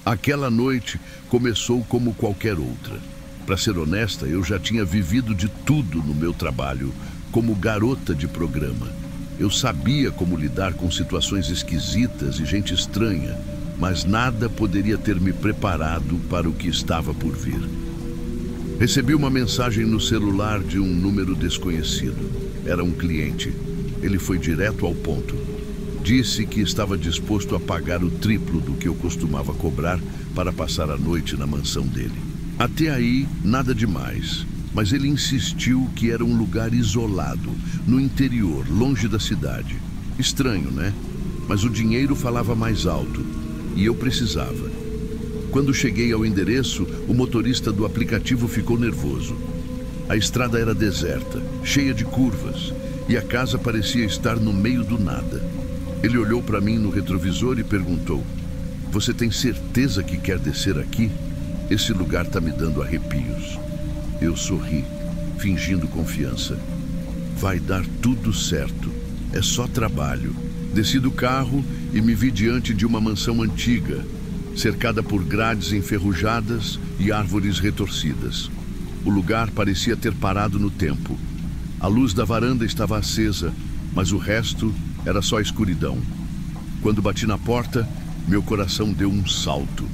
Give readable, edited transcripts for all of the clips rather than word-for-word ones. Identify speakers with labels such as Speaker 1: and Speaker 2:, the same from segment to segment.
Speaker 1: Aquela noite começou como qualquer outra. Para ser honesta, eu já tinha vivido de tudo no meu trabalho, como garota de programa. Eu sabia como lidar com situações esquisitas e gente estranha, mas nada poderia ter me preparado para o que estava por vir. Recebi uma mensagem no celular de um número desconhecido. Era um cliente. Ele foi direto ao ponto. Disse que estava disposto a pagar o triplo do que eu costumava cobrar para passar a noite na mansão dele. Até aí, nada demais. Mas ele insistiu que era um lugar isolado, no interior, longe da cidade. Estranho, né? Mas o dinheiro falava mais alto e eu precisava. Quando cheguei ao endereço, o motorista do aplicativo ficou nervoso. A estrada era deserta, cheia de curvas, e a casa parecia estar no meio do nada. Ele olhou para mim no retrovisor e perguntou: "Você tem certeza que quer descer aqui? Esse lugar está me dando arrepios." Eu sorri, fingindo confiança. "Vai dar tudo certo. É só trabalho." Desci do carro e me vi diante de uma mansão antiga, cercada por grades enferrujadas e árvores retorcidas. O lugar parecia ter parado no tempo. A luz da varanda estava acesa, mas o resto era só escuridão. Quando bati na porta, meu coração deu um salto.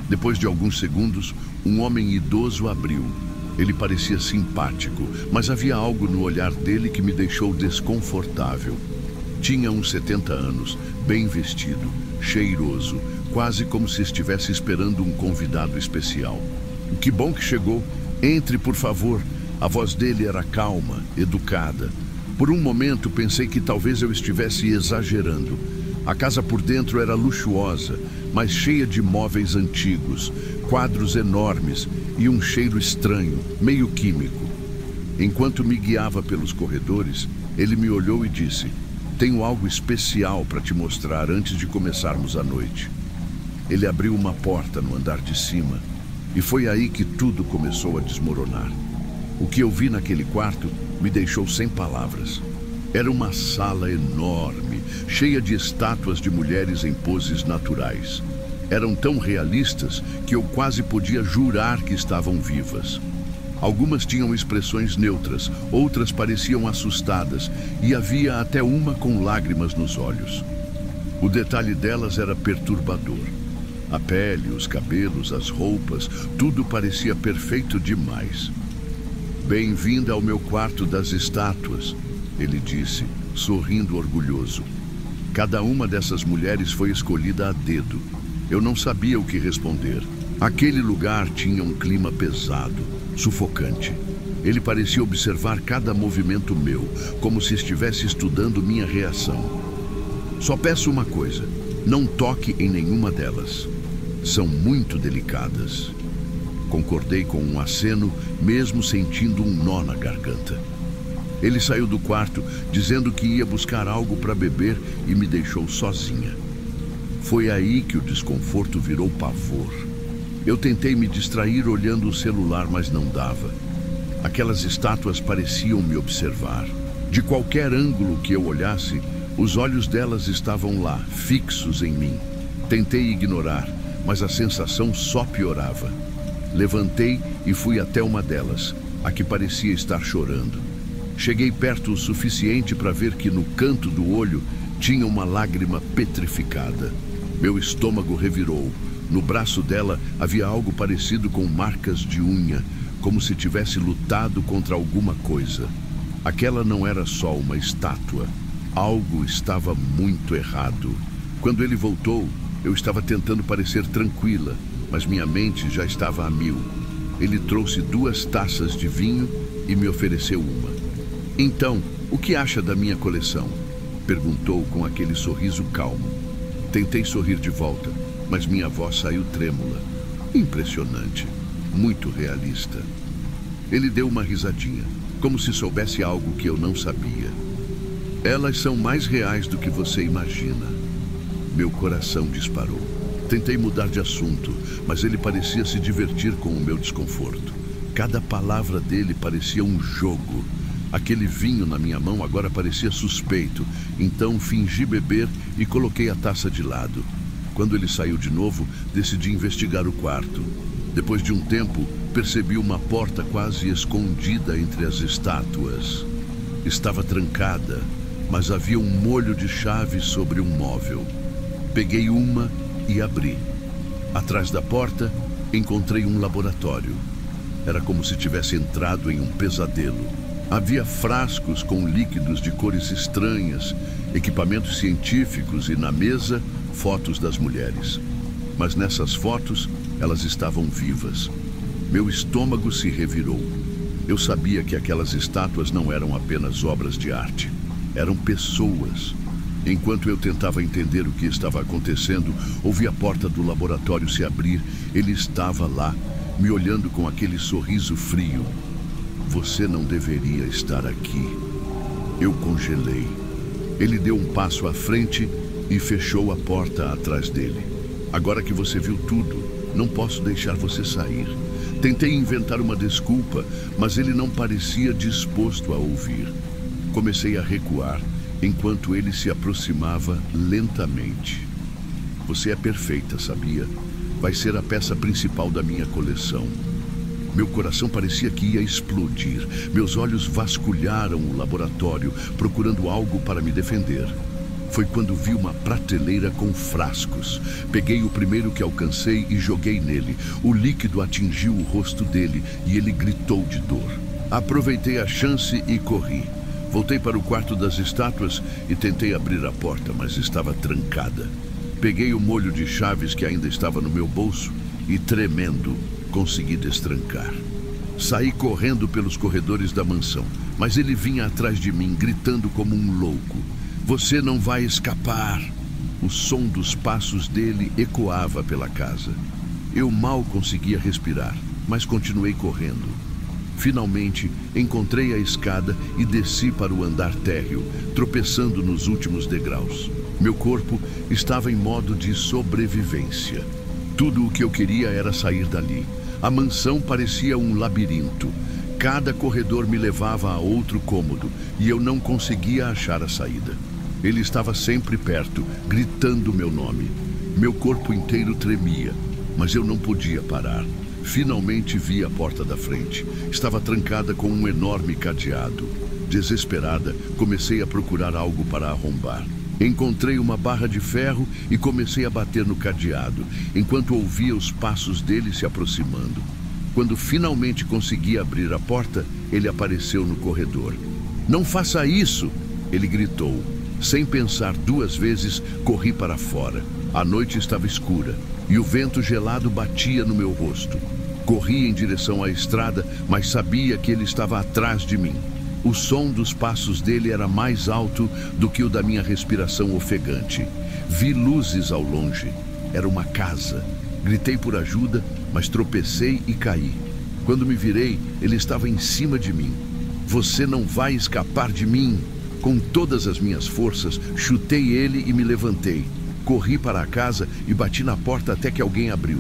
Speaker 1: Depois de alguns segundos, um homem idoso abriu. Ele parecia simpático, mas havia algo no olhar dele que me deixou desconfortável. Tinha uns 70 anos, bem vestido, cheiroso, quase como se estivesse esperando um convidado especial. "Que bom que chegou. Entre, por favor." A voz dele era calma, educada. Por um momento pensei que talvez eu estivesse exagerando. A casa por dentro era luxuosa, mas cheia de móveis antigos, quadros enormes e um cheiro estranho, meio químico. Enquanto me guiava pelos corredores, ele me olhou e disse: "Tenho algo especial para te mostrar antes de começarmos a noite." Ele abriu uma porta no andar de cima e foi aí que tudo começou a desmoronar. O que eu vi naquele quarto me deixou sem palavras. Era uma sala enorme, cheia de estátuas de mulheres em poses naturais. Eram tão realistas que eu quase podia jurar que estavam vivas. Algumas tinham expressões neutras, outras pareciam assustadas, e havia até uma com lágrimas nos olhos. O detalhe delas era perturbador. A pele, os cabelos, as roupas, tudo parecia perfeito demais. "Bem-vinda ao meu quarto das estátuas", ele disse, sorrindo orgulhoso. Cada uma dessas mulheres foi escolhida a dedo. Eu não sabia o que responder. Aquele lugar tinha um clima pesado, sufocante. Ele parecia observar cada movimento meu, como se estivesse estudando minha reação. "Só peço uma coisa: não toque em nenhuma delas. São muito delicadas." Concordei com um aceno, mesmo sentindo um nó na garganta. Ele saiu do quarto, dizendo que ia buscar algo para beber e me deixou sozinha. Foi aí que o desconforto virou pavor. Eu tentei me distrair olhando o celular, mas não dava. Aquelas estátuas pareciam me observar. De qualquer ângulo que eu olhasse, os olhos delas estavam lá, fixos em mim. Tentei ignorar, mas a sensação só piorava. Levantei e fui até uma delas, a que parecia estar chorando. Cheguei perto o suficiente para ver que no canto do olho tinha uma lágrima petrificada. Meu estômago revirou. No braço dela havia algo parecido com marcas de unha, como se tivesse lutado contra alguma coisa. Aquela não era só uma estátua. Algo estava muito errado. Quando ele voltou, eu estava tentando parecer tranquila, mas minha mente já estava a mil. Ele trouxe 2 taças de vinho e me ofereceu uma. "Então, o que acha da minha coleção?" perguntou com aquele sorriso calmo. Tentei sorrir de volta, mas minha voz saiu trêmula. "Impressionante, muito realista." Ele deu uma risadinha, como se soubesse algo que eu não sabia. "Elas são mais reais do que você imagina." Meu coração disparou. Tentei mudar de assunto, mas ele parecia se divertir com o meu desconforto. Cada palavra dele parecia um jogo. Aquele vinho na minha mão agora parecia suspeito, então fingi beber e coloquei a taça de lado. Quando ele saiu de novo, decidi investigar o quarto. Depois de um tempo, percebi uma porta quase escondida entre as estátuas. Estava trancada, mas havia um molho de chave sobre um móvel. Peguei uma e abri. Atrás da porta, encontrei um laboratório. Era como se tivesse entrado em um pesadelo. Havia frascos com líquidos de cores estranhas, equipamentos científicos e, na mesa, fotos das mulheres. Mas nessas fotos, elas estavam vivas. Meu estômago se revirou. Eu sabia que aquelas estátuas não eram apenas obras de arte. Eram pessoas. Enquanto eu tentava entender o que estava acontecendo, ouvi a porta do laboratório se abrir. Ele estava lá, me olhando com aquele sorriso frio. Você não deveria estar aqui. Eu congelei. Ele deu um passo à frente e fechou a porta atrás dele. Agora que você viu tudo, não posso deixar você sair. Tentei inventar uma desculpa, mas ele não parecia disposto a ouvir. Comecei a recuar, enquanto ele se aproximava lentamente. Você é perfeita, sabia? Vai ser a peça principal da minha coleção. Meu coração parecia que ia explodir. Meus olhos vasculharam o laboratório, procurando algo para me defender. Foi quando vi uma prateleira com frascos. Peguei o primeiro que alcancei e joguei nele. O líquido atingiu o rosto dele e ele gritou de dor. Aproveitei a chance e corri. Voltei para o quarto das estátuas e tentei abrir a porta, mas estava trancada. Peguei o molho de chaves que ainda estava no meu bolso e, tremendo, consegui destrancar. Saí correndo pelos corredores da mansão, mas ele vinha atrás de mim, gritando como um louco. Você não vai escapar! O som dos passos dele ecoava pela casa. Eu mal conseguia respirar, mas continuei correndo. Finalmente, encontrei a escada e desci para o andar térreo, tropeçando nos últimos degraus. Meu corpo estava em modo de sobrevivência. Tudo o que eu queria era sair dali. A mansão parecia um labirinto. Cada corredor me levava a outro cômodo e eu não conseguia achar a saída. Ele estava sempre perto, gritando meu nome. Meu corpo inteiro tremia, mas eu não podia parar. Finalmente vi a porta da frente. Estava trancada com um enorme cadeado. Desesperada, comecei a procurar algo para arrombar. Encontrei uma barra de ferro e comecei a bater no cadeado, enquanto ouvia os passos dele se aproximando. Quando finalmente consegui abrir a porta, ele apareceu no corredor. "Não faça isso!" ele gritou. Sem pensar duas vezes, corri para fora. A noite estava escura e o vento gelado batia no meu rosto. Corri em direção à estrada, mas sabia que ele estava atrás de mim. O som dos passos dele era mais alto do que o da minha respiração ofegante. Vi luzes ao longe. Era uma casa. Gritei por ajuda, mas tropecei e caí. Quando me virei, ele estava em cima de mim. "Você não vai escapar de mim!" Com todas as minhas forças, chutei ele e me levantei. Corri para a casa e bati na porta até que alguém abriu.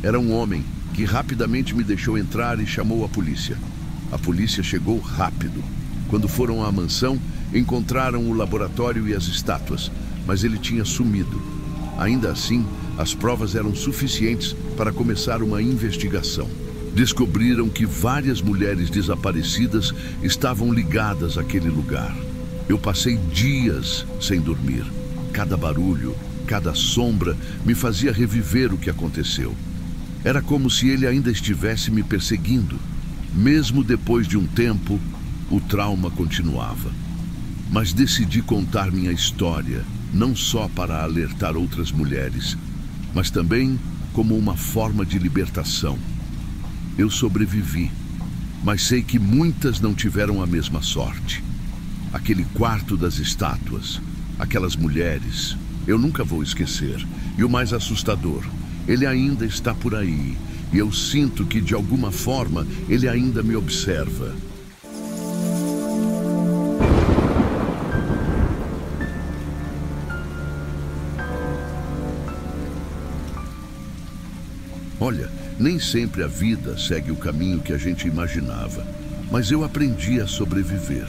Speaker 1: Era um homem que rapidamente me deixou entrar e chamou a polícia. A polícia chegou rápido. Quando foram à mansão, encontraram o laboratório e as estátuas, mas ele tinha sumido. Ainda assim, as provas eram suficientes para começar uma investigação. Descobriram que várias mulheres desaparecidas estavam ligadas àquele lugar. Eu passei dias sem dormir. Cada barulho, cada sombra me fazia reviver o que aconteceu. Era como se ele ainda estivesse me perseguindo. Mesmo depois de um tempo, o trauma continuava. Mas decidi contar minha história, não só para alertar outras mulheres, mas também como uma forma de libertação. Eu sobrevivi, mas sei que muitas não tiveram a mesma sorte. Aquele quarto das estátuas, aquelas mulheres, eu nunca vou esquecer. E o mais assustador, ele ainda está por aí, e eu sinto que de alguma forma ele ainda me observa. Olha, nem sempre a vida segue o caminho que a gente imaginava, mas eu aprendi a sobreviver.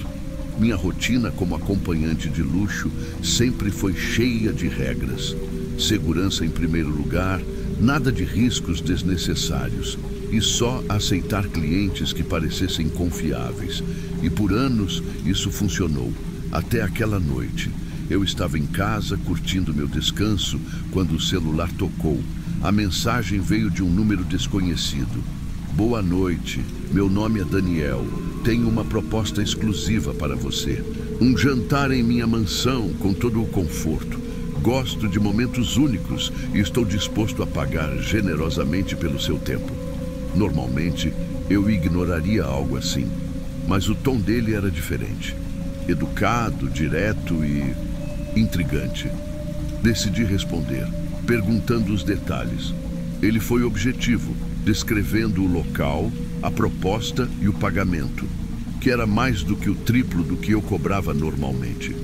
Speaker 1: Minha rotina como acompanhante de luxo sempre foi cheia de regras. Segurança em primeiro lugar, nada de riscos desnecessários e só aceitar clientes que parecessem confiáveis. E por anos isso funcionou, até aquela noite. Eu estava em casa curtindo meu descanso quando o celular tocou. A mensagem veio de um número desconhecido. Boa noite, meu nome é Daniel. Tenho uma proposta exclusiva para você. Um jantar em minha mansão com todo o conforto. Gosto de momentos únicos e estou disposto a pagar generosamente pelo seu tempo. Normalmente, eu ignoraria algo assim, mas o tom dele era diferente. Educado, direto e intrigante. Decidi responder, perguntando os detalhes. Ele foi objetivo, descrevendo o local, a proposta e o pagamento, que era mais do que o triplo do que eu cobrava normalmente.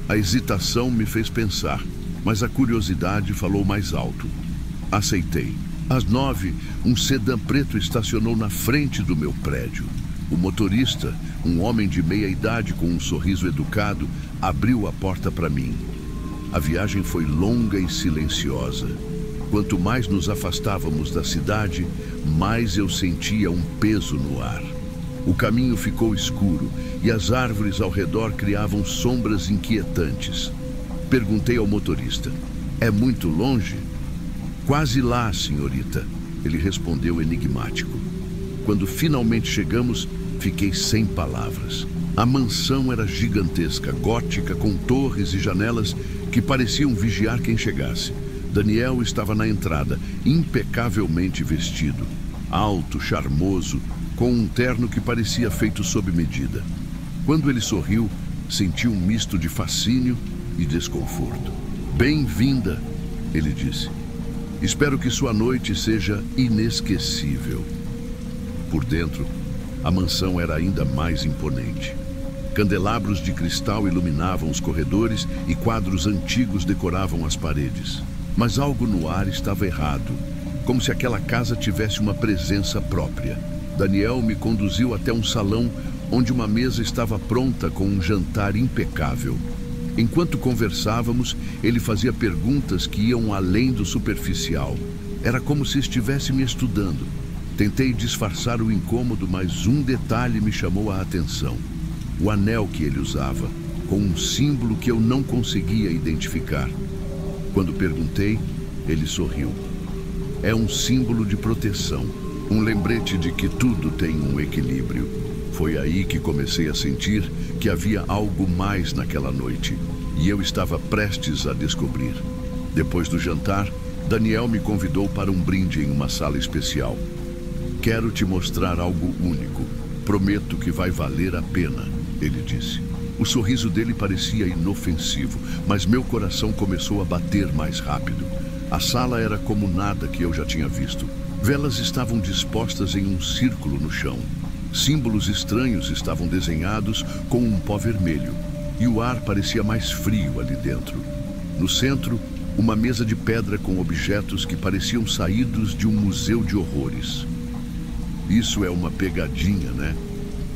Speaker 1: A hesitação me fez pensar, mas a curiosidade falou mais alto. Aceitei. Às 9, um sedã preto estacionou na frente do meu prédio. O motorista, um homem de meia idade com um sorriso educado, abriu a porta para mim. A viagem foi longa e silenciosa. Quanto mais nos afastávamos da cidade, mais eu sentia um peso no ar. O caminho ficou escuro e as árvores ao redor criavam sombras inquietantes. Perguntei ao motorista, é muito longe? Quase lá, senhorita, ele respondeu enigmático. Quando finalmente chegamos, fiquei sem palavras. A mansão era gigantesca, gótica, com torres e janelas que pareciam vigiar quem chegasse. Daniel estava na entrada, impecavelmente vestido, alto, charmoso, com um terno que parecia feito sob medida. Quando ele sorriu, senti um misto de fascínio e desconforto. Bem-vinda, ele disse. Espero que sua noite seja inesquecível. Por dentro, a mansão era ainda mais imponente. Candelabros de cristal iluminavam os corredores e quadros antigos decoravam as paredes. Mas algo no ar estava errado, como se aquela casa tivesse uma presença própria. Daniel me conduziu até um salão onde uma mesa estava pronta com um jantar impecável. Enquanto conversávamos, ele fazia perguntas que iam além do superficial. Era como se estivesse me estudando. Tentei disfarçar o incômodo, mas um detalhe me chamou a atenção. O anel que ele usava, com um símbolo que eu não conseguia identificar. Quando perguntei, ele sorriu. É um símbolo de proteção, um lembrete de que tudo tem um equilíbrio. Foi aí que comecei a sentir que havia algo mais naquela noite, e eu estava prestes a descobrir. Depois do jantar, Daniel me convidou para um brinde em uma sala especial. Quero te mostrar algo único. Prometo que vai valer a pena, ele disse. O sorriso dele parecia inofensivo, mas meu coração começou a bater mais rápido. A sala era como nada que eu já tinha visto. Velas estavam dispostas em um círculo no chão. Símbolos estranhos estavam desenhados com um pó vermelho, e o ar parecia mais frio ali dentro. No centro, uma mesa de pedra com objetos que pareciam saídos de um museu de horrores. Isso é uma pegadinha, né?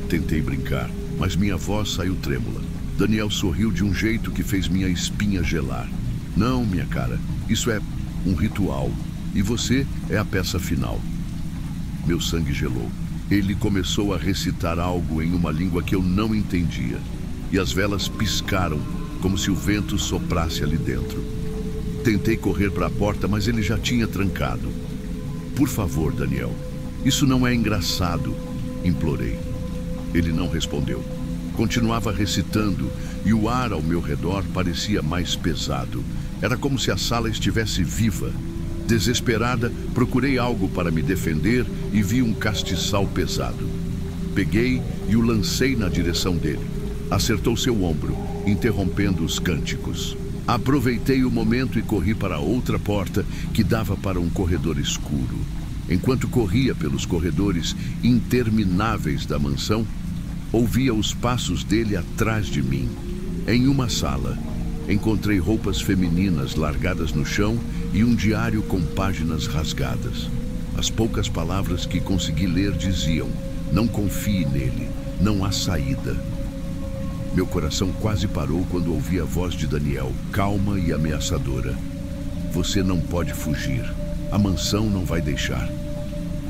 Speaker 1: Tentei brincar, mas minha voz saiu trêmula. Daniel sorriu de um jeito que fez minha espinha gelar. Não, minha cara, isso é um ritual, e você é a peça final. Meu sangue gelou. Ele começou a recitar algo em uma língua que eu não entendia, e as velas piscaram, como se o vento soprasse ali dentro. Tentei correr para a porta, mas ele já tinha trancado. Por favor, Daniel, isso não é engraçado, implorei. Ele não respondeu. Continuava recitando, e o ar ao meu redor parecia mais pesado. Era como se a sala estivesse viva. Desesperada, procurei algo para me defender e vi um castiçal pesado. Peguei e o lancei na direção dele. Acertou seu ombro, interrompendo os cânticos. Aproveitei o momento e corri para outra porta que dava para um corredor escuro. Enquanto corria pelos corredores intermináveis da mansão, ouvia os passos dele atrás de mim. Em uma sala, encontrei roupas femininas largadas no chão e um diário com páginas rasgadas. As poucas palavras que consegui ler diziam: não confie nele, não há saída. Meu coração quase parou quando ouvi a voz de Daniel, calma e ameaçadora. Você não pode fugir. A mansão não vai deixar.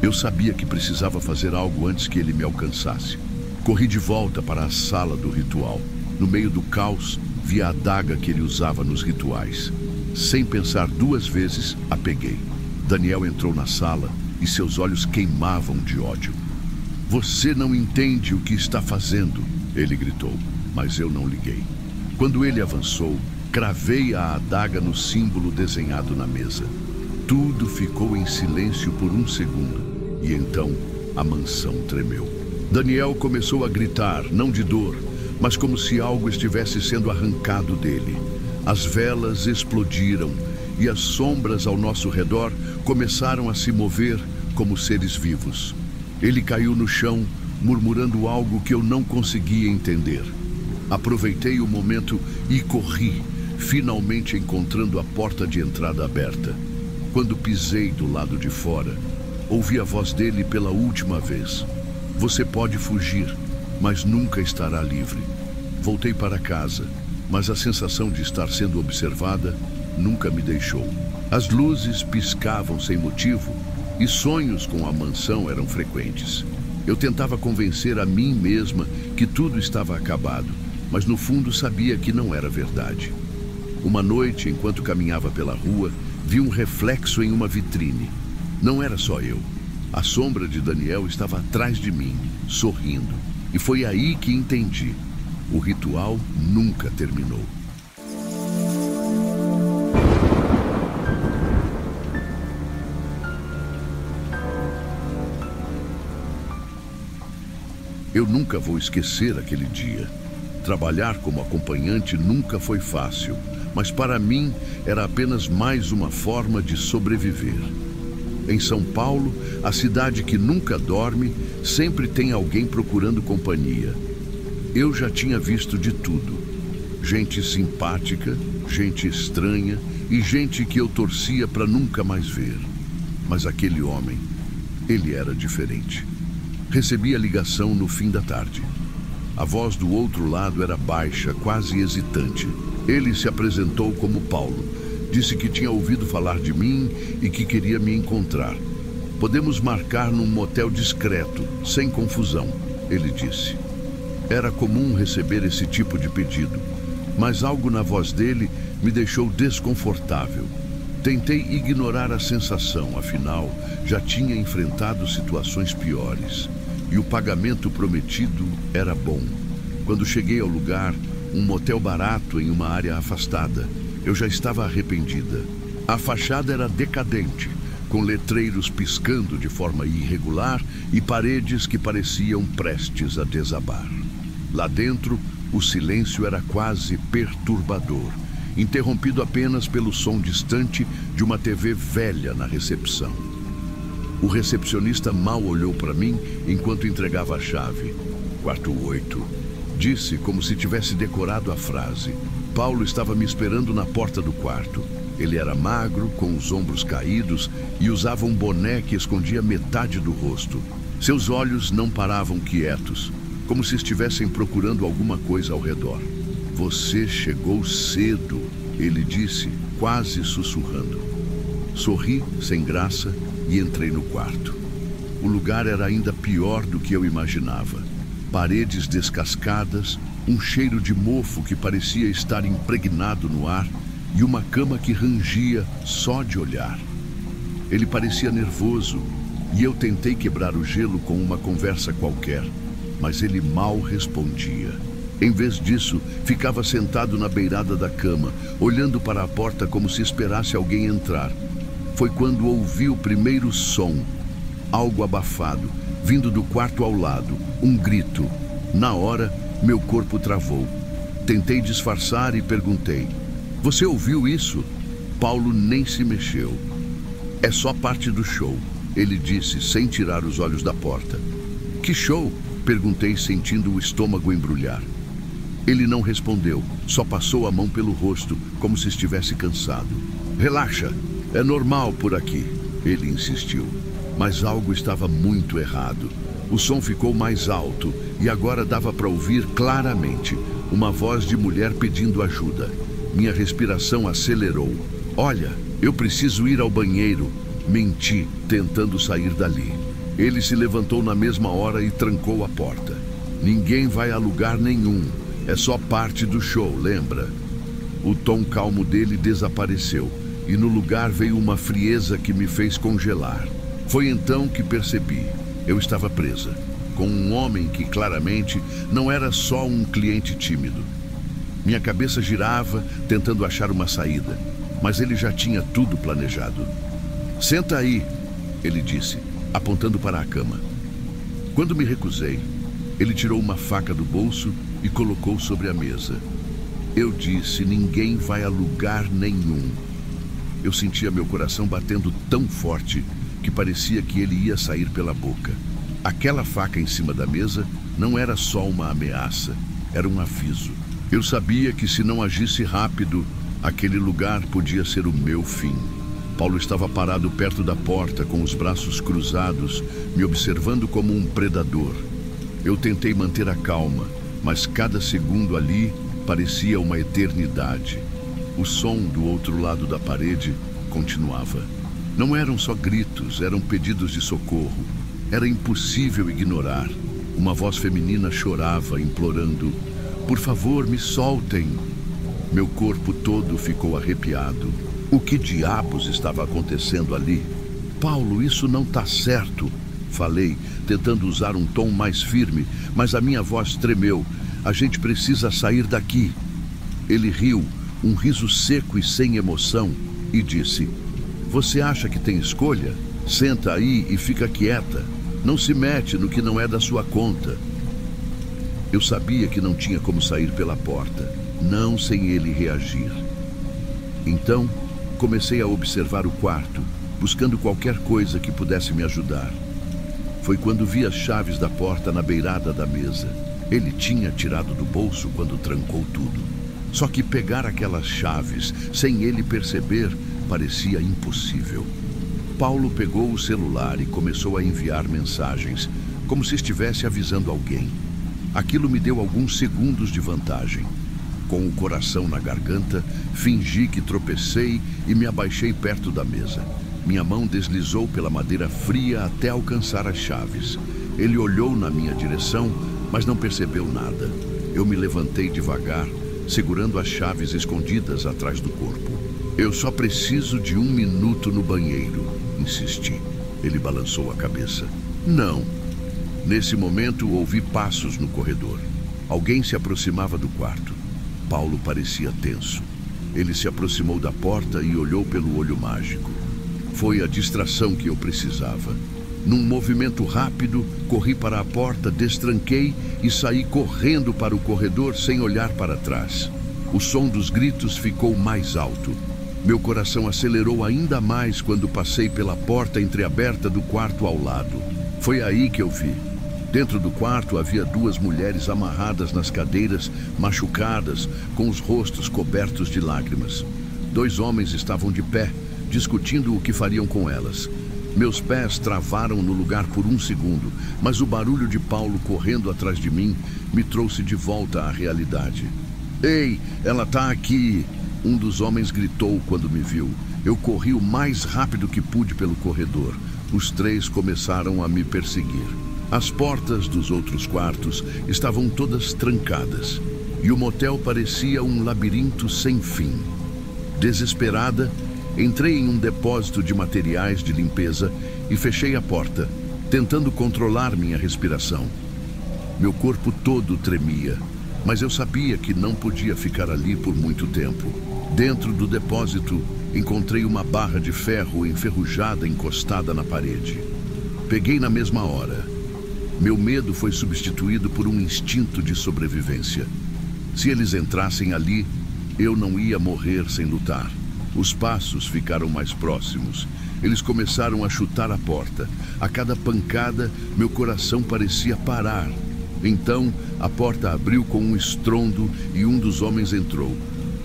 Speaker 1: Eu sabia que precisava fazer algo antes que ele me alcançasse. Corri de volta para a sala do ritual. No meio do caos, vi a adaga que ele usava nos rituais. Sem pensar duas vezes, a peguei. Daniel entrou na sala e seus olhos queimavam de ódio. Você não entende o que está fazendo, ele gritou, mas eu não liguei. Quando ele avançou, cravei a adaga no símbolo desenhado na mesa. Tudo ficou em silêncio por um segundo e então a mansão tremeu. Daniel começou a gritar, não de dor, mas como se algo estivesse sendo arrancado dele. As velas explodiram e as sombras ao nosso redor começaram a se mover como seres vivos. Ele caiu no chão, murmurando algo que eu não conseguia entender. Aproveitei o momento e corri, finalmente encontrando a porta de entrada aberta. Quando pisei do lado de fora, ouvi a voz dele pela última vez. Você pode fugir, mas nunca estará livre. Voltei para casa, mas a sensação de estar sendo observada nunca me deixou. As luzes piscavam sem motivo e sonhos com a mansão eram frequentes. Eu tentava convencer a mim mesma que tudo estava acabado, mas no fundo sabia que não era verdade. Uma noite, enquanto caminhava pela rua, vi um reflexo em uma vitrine. Não era só eu. A sombra de Daniel estava atrás de mim, sorrindo. E foi aí que entendi. O ritual nunca terminou. Eu nunca vou esquecer aquele dia. Trabalhar como acompanhante nunca foi fácil, mas para mim era apenas mais uma forma de sobreviver. Em São Paulo, a cidade que nunca dorme, sempre tem alguém procurando companhia. Eu já tinha visto de tudo. Gente simpática, gente estranha e gente que eu torcia para nunca mais ver. Mas aquele homem, ele era diferente. Recebi a ligação no fim da tarde. A voz do outro lado era baixa, quase hesitante. Ele se apresentou como Paulo. Disse que tinha ouvido falar de mim e que queria me encontrar. Podemos marcar num motel discreto, sem confusão, ele disse. Era comum receber esse tipo de pedido, mas algo na voz dele me deixou desconfortável. Tentei ignorar a sensação, afinal, já tinha enfrentado situações piores. E o pagamento prometido era bom. Quando cheguei ao lugar, um motel barato em uma área afastada, eu já estava arrependida. A fachada era decadente, com letreiros piscando de forma irregular e paredes que pareciam prestes a desabar. Lá dentro, o silêncio era quase perturbador, interrompido apenas pelo som distante de uma TV velha na recepção. O recepcionista mal olhou para mim enquanto entregava a chave. Quarto 8. Disse como se tivesse decorado a frase. Paulo estava me esperando na porta do quarto. Ele era magro, com os ombros caídos e usava um boné que escondia metade do rosto. Seus olhos não paravam quietos, como se estivessem procurando alguma coisa ao redor. Você chegou cedo, ele disse, quase sussurrando. Sorri, sem graça, e entrei no quarto. O lugar era ainda pior do que eu imaginava. Paredes descascadas, um cheiro de mofo que parecia estar impregnado no ar e uma cama que rangia só de olhar. Ele parecia nervoso e eu tentei quebrar o gelo com uma conversa qualquer, mas ele mal respondia. Em vez disso, ficava sentado na beirada da cama, olhando para a porta como se esperasse alguém entrar. Foi quando ouvi o primeiro som, algo abafado, vindo do quarto ao lado, um grito. Na hora, meu corpo travou. Tentei disfarçar e perguntei: "Você ouviu isso?" Paulo nem se mexeu. "É só parte do show", ele disse, sem tirar os olhos da porta. "Que show?" perguntei, sentindo o estômago embrulhar. Ele não respondeu, só passou a mão pelo rosto, como se estivesse cansado. "Relaxa, é normal por aqui", ele insistiu. Mas algo estava muito errado. O som ficou mais alto e agora dava para ouvir claramente uma voz de mulher pedindo ajuda. Minha respiração acelerou. "Olha", Eu preciso ir ao banheiro, menti, tentando sair dali. Ele se levantou na mesma hora e trancou a porta. Ninguém vai a lugar nenhum, é só parte do show, lembra? O tom calmo dele desapareceu e no lugar veio uma frieza que me fez congelar. Foi então que percebi, eu estava presa, com um homem que claramente não era só um cliente tímido. Minha cabeça girava, tentando achar uma saída, mas ele já tinha tudo planejado. Senta aí, ele disse, apontando para a cama. Quando me recusei, ele tirou uma faca do bolso e colocou sobre a mesa. Eu disse, ninguém vai a lugar nenhum. Eu sentia meu coração batendo tão forte que parecia que ele ia sair pela boca. Aquela faca em cima da mesa não era só uma ameaça, era um aviso. Eu sabia que se não agisse rápido, aquele lugar podia ser o meu fim. Paulo estava parado perto da porta, com os braços cruzados, me observando como um predador. Eu tentei manter a calma, mas cada segundo ali parecia uma eternidade. O som do outro lado da parede continuava. Não eram só gritos, eram pedidos de socorro. Era impossível ignorar. Uma voz feminina chorava, implorando: "Por favor, me soltem." Meu corpo todo ficou arrepiado. O que diabos estava acontecendo ali? "Paulo, isso não está certo", falei, tentando usar um tom mais firme, mas a minha voz tremeu. "A gente precisa sair daqui." Ele riu, um riso seco e sem emoção, e disse: "Você acha que tem escolha? Senta aí e fica quieta. Não se mete no que não é da sua conta." Eu sabia que não tinha como sair pela porta, não sem ele reagir. Então, comecei a observar o quarto, buscando qualquer coisa que pudesse me ajudar. Foi quando vi as chaves da porta na beirada da mesa. Ele tinha tirado do bolso quando trancou tudo. Só que pegar aquelas chaves, sem ele perceber, parecia impossível. Paulo pegou o celular e começou a enviar mensagens, como se estivesse avisando alguém. Aquilo me deu alguns segundos de vantagem. Com o coração na garganta, fingi que tropecei e me abaixei perto da mesa. Minha mão deslizou pela madeira fria até alcançar as chaves. Ele olhou na minha direção, mas não percebeu nada. Eu me levantei devagar, segurando as chaves escondidas atrás do corpo. "Eu só preciso de 1 minuto no banheiro", insisti. Ele balançou a cabeça. "Não." Nesse momento, ouvi passos no corredor. Alguém se aproximava do quarto. Paulo parecia tenso. Ele se aproximou da porta e olhou pelo olho mágico. Foi a distração que eu precisava. Num movimento rápido, corri para a porta, destranquei e saí correndo para o corredor sem olhar para trás. O som dos gritos ficou mais alto. Meu coração acelerou ainda mais quando passei pela porta entreaberta do quarto ao lado. Foi aí que eu vi. Dentro do quarto havia 2 mulheres amarradas nas cadeiras, machucadas, com os rostos cobertos de lágrimas. 2 homens estavam de pé, discutindo o que fariam com elas. Meus pés travaram no lugar por 1 segundo, mas o barulho de Paulo correndo atrás de mim me trouxe de volta à realidade. "Ei, ela está aqui!" Um dos homens gritou quando me viu. Eu corri o mais rápido que pude pelo corredor. Os 3 começaram a me perseguir. As portas dos outros quartos estavam todas trancadas e o motel parecia um labirinto sem fim. Desesperada, entrei em um depósito de materiais de limpeza e fechei a porta, tentando controlar minha respiração. Meu corpo todo tremia, mas eu sabia que não podia ficar ali por muito tempo. Dentro do depósito, encontrei uma barra de ferro enferrujada encostada na parede. Peguei na mesma hora. Meu medo foi substituído por um instinto de sobrevivência. Se eles entrassem ali, eu não ia morrer sem lutar. Os passos ficaram mais próximos. Eles começaram a chutar a porta. A cada pancada, meu coração parecia parar. Então, a porta abriu com um estrondo e um dos homens entrou.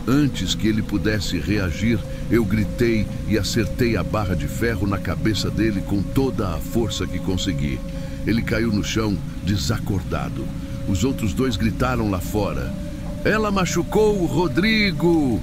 Speaker 1: Antes que ele pudesse reagir, eu gritei e acertei a barra de ferro na cabeça dele com toda a força que consegui. Ele caiu no chão, desacordado. Os outros 2 gritaram lá fora: "Ela machucou o Rodrigo!"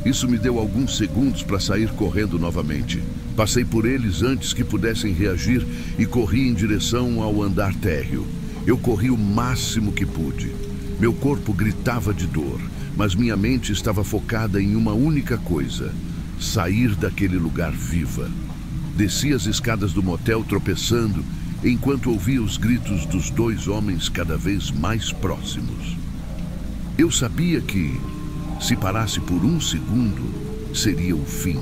Speaker 1: Isso me deu alguns segundos para sair correndo novamente. Passei por eles antes que pudessem reagir e corri em direção ao andar térreo. Eu corri o máximo que pude. Meu corpo gritava de dor, mas minha mente estava focada em uma única coisa: sair daquele lugar viva. Desci as escadas do motel tropeçando, enquanto ouvia os gritos dos 2 homens cada vez mais próximos. Eu sabia que, se parasse por um segundo, seria o fim.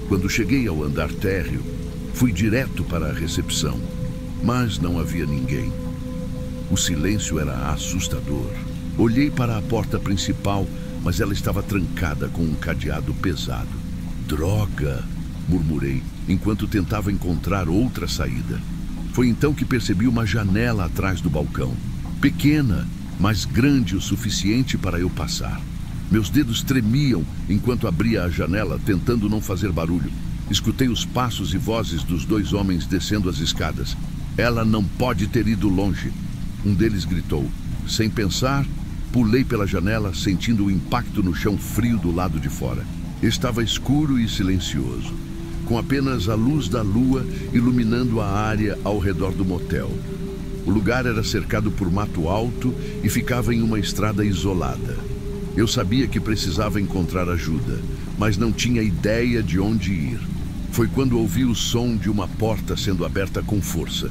Speaker 1: Quando cheguei ao andar térreo, fui direto para a recepção, mas não havia ninguém. O silêncio era assustador. Olhei para a porta principal, mas ela estava trancada com um cadeado pesado. Droga! Murmurei, enquanto tentava encontrar outra saída. Foi então que percebi uma janela atrás do balcão. Pequena, mas grande o suficiente para eu passar. Meus dedos tremiam enquanto abria a janela, tentando não fazer barulho. Escutei os passos e vozes dos 2 homens descendo as escadas. Ela não pode ter ido longe. Um deles gritou. Sem pensar, pulei pela janela, sentindo o impacto no chão frio do lado de fora. Estava escuro e silencioso, com apenas a luz da lua iluminando a área ao redor do motel. O lugar era cercado por mato alto e ficava em uma estrada isolada. Eu sabia que precisava encontrar ajuda, mas não tinha ideia de onde ir. Foi quando ouvi o som de uma porta sendo aberta com força.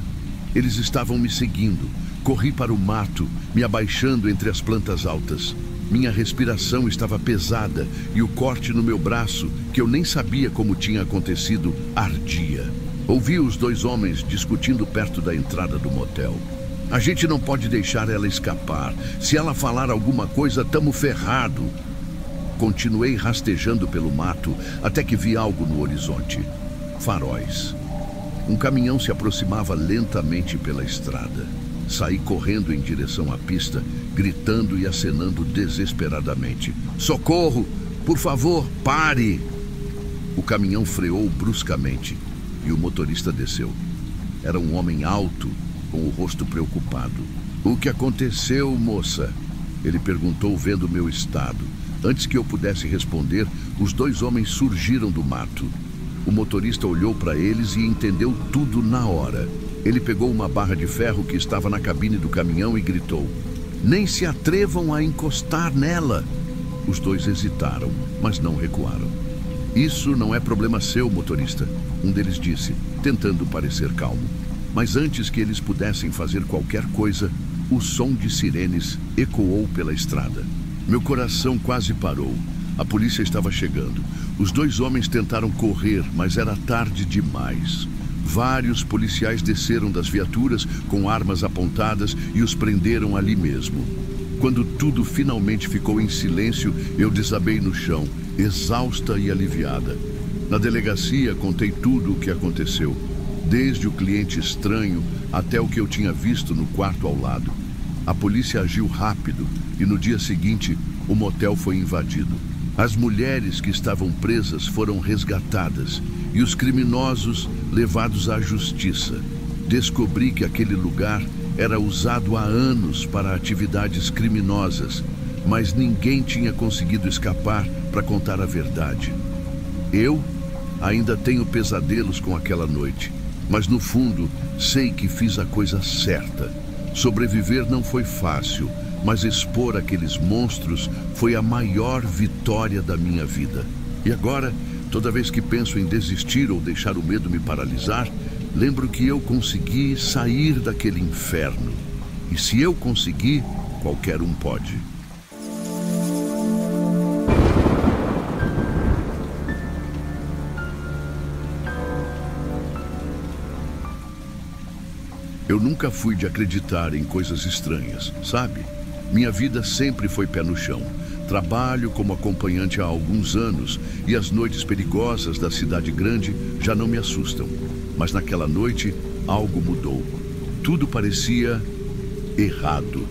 Speaker 1: Eles estavam me seguindo. Corri para o mato, me abaixando entre as plantas altas. Minha respiração estava pesada e o corte no meu braço, que eu nem sabia como tinha acontecido, ardia. Ouvi os 2 homens discutindo perto da entrada do motel. A gente não pode deixar ela escapar. Se ela falar alguma coisa, tamo ferrado. Continuei rastejando pelo mato até que vi algo no horizonte. Faróis. Um caminhão se aproximava lentamente pela estrada. Saí correndo em direção à pista, gritando e acenando desesperadamente. Socorro! Por favor, pare! O caminhão freou bruscamente e o motorista desceu. Era um homem alto, com o rosto preocupado. O que aconteceu, moça? Ele perguntou, vendo meu estado. Antes que eu pudesse responder, os 2 homens surgiram do mato. O motorista olhou para eles e entendeu tudo na hora. Ele pegou uma barra de ferro que estava na cabine do caminhão e gritou. Nem se atrevam a encostar nela. Os 2 hesitaram, mas não recuaram. Isso não é problema seu, motorista, um deles disse, tentando parecer calmo. Mas antes que eles pudessem fazer qualquer coisa, o som de sirenes ecoou pela estrada. Meu coração quase parou. A polícia estava chegando. Os 2 homens tentaram correr, mas era tarde demais. Vários policiais desceram das viaturas com armas apontadas e os prenderam ali mesmo. Quando tudo finalmente ficou em silêncio, eu desabei no chão, exausta e aliviada. Na delegacia, contei tudo o que aconteceu, desde o cliente estranho até o que eu tinha visto no quarto ao lado. A polícia agiu rápido e no dia seguinte, o motel foi invadido. As mulheres que estavam presas foram resgatadas e os criminosos levados à justiça. Descobri que aquele lugar era usado há anos para atividades criminosas, mas ninguém tinha conseguido escapar para contar a verdade. Eu ainda tenho pesadelos com aquela noite, mas no fundo sei que fiz a coisa certa. Sobreviver não foi fácil, mas expor aqueles monstros foi a maior vitória da minha vida. E agora, toda vez que penso em desistir ou deixar o medo me paralisar, lembro que eu consegui sair daquele inferno. E se eu conseguir, qualquer um pode. Eu nunca fui de acreditar em coisas estranhas, sabe? Minha vida sempre foi pé no chão. Trabalho como acompanhante há alguns anos e as noites perigosas da cidade grande já não me assustam. Mas naquela noite, algo mudou. Tudo parecia errado.